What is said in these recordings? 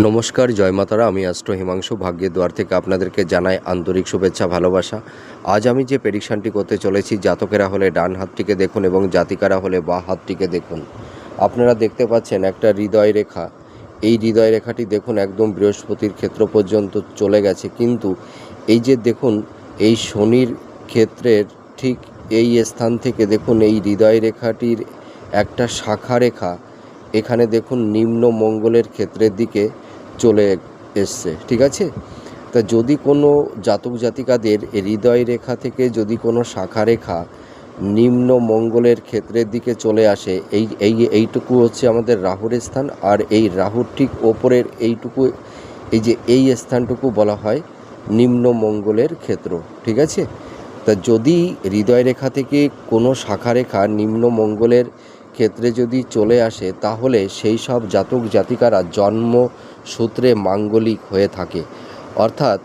নমস্কার, জয় মাতারা। আমি অ্যাস্ট্রো হিমাংশু ভাগ্যের দুয়ার থেকে আপনাদেরকে জানাই আন্তরিক শুভেচ্ছা, ভালোবাসা। আজ আমি যে প্রেডিকশানটি করতে চলেছি, জাতকেরা হলে ডান হাতটিকে দেখুন এবং জাতিকারা হলে বাঁ হাতটিকে দেখুন। আপনারা দেখতে পাচ্ছেন একটা হৃদয় রেখা। এই হৃদয় রেখাটি দেখুন একদম বৃহস্পতির ক্ষেত্র পর্যন্ত চলে গেছে, কিন্তু এই যে দেখুন এই শনির ক্ষেত্রের ঠিক এই স্থান থেকে দেখুন এই হৃদয় রেখাটির একটা শাখা রেখা এখানে দেখুন নিম্ন মঙ্গলের ক্ষেত্রের দিকে চলে এসছে। ঠিক আছে, তা যদি কোনো জাতক জাতিকাদের হৃদয় রেখা থেকে যদি কোনো শাখা রেখা নিম্ন মঙ্গলের ক্ষেত্রের দিকে চলে আসে, এইটুকু হচ্ছে আমাদের রাহুর স্থান, আর এই রাহুর ঠিক ওপরের এইটুকু, এই যে এই স্থানটুকু বলা হয় নিম্ন মঙ্গলের ক্ষেত্র। ঠিক আছে, তা যদি হৃদয় রেখা থেকে কোনো শাখা রেখা নিম্ন মঙ্গলের ক্ষেত্রে যদি চলে আসে, তাহলে সেই সব জাতক জাতিকারা জন্মসূত্রে মাঙ্গলিক হয়ে থাকে। অর্থাৎ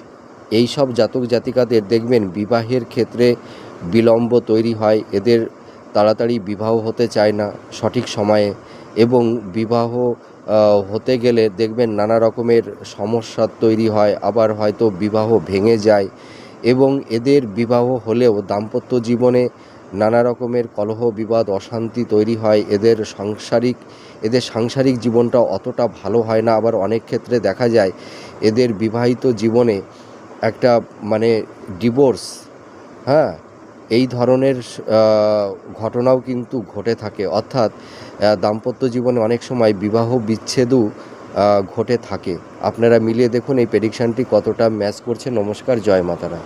এই সব জাতক জাতিকাদের দেখবেন বিবাহের ক্ষেত্রে বিলম্ব তৈরি হয়, এদের তাড়াতাড়ি বিবাহ হতে চায় না সঠিক সময়ে, এবং বিবাহ হতে গেলে দেখবেন নানা রকমের সমস্যা তৈরি হয়, আবার হয়তো বিবাহ ভেঙে যায়, এবং এদের বিবাহ হলেও দাম্পত্য জীবনে নানা রকমের কলহ বিবাদ অশান্তি তৈরি হয়। এদের সাংসারিক জীবনটা অতটা ভালো হয় না। আবার অনেক ক্ষেত্রে দেখা যায় এদের বিবাহিত জীবনে একটা ডিভোর্স, হ্যাঁ, এই ধরনের ঘটনাও কিন্তু ঘটে থাকে। অর্থাৎ দাম্পত্য জীবনে অনেক সময় বিবাহ বিচ্ছেদও ঘটে থাকে। আপনারা মিলিয়ে দেখুন এই প্রেডিকশানটি কতটা ম্যাচ করছে। নমস্কার, জয় মাতারা।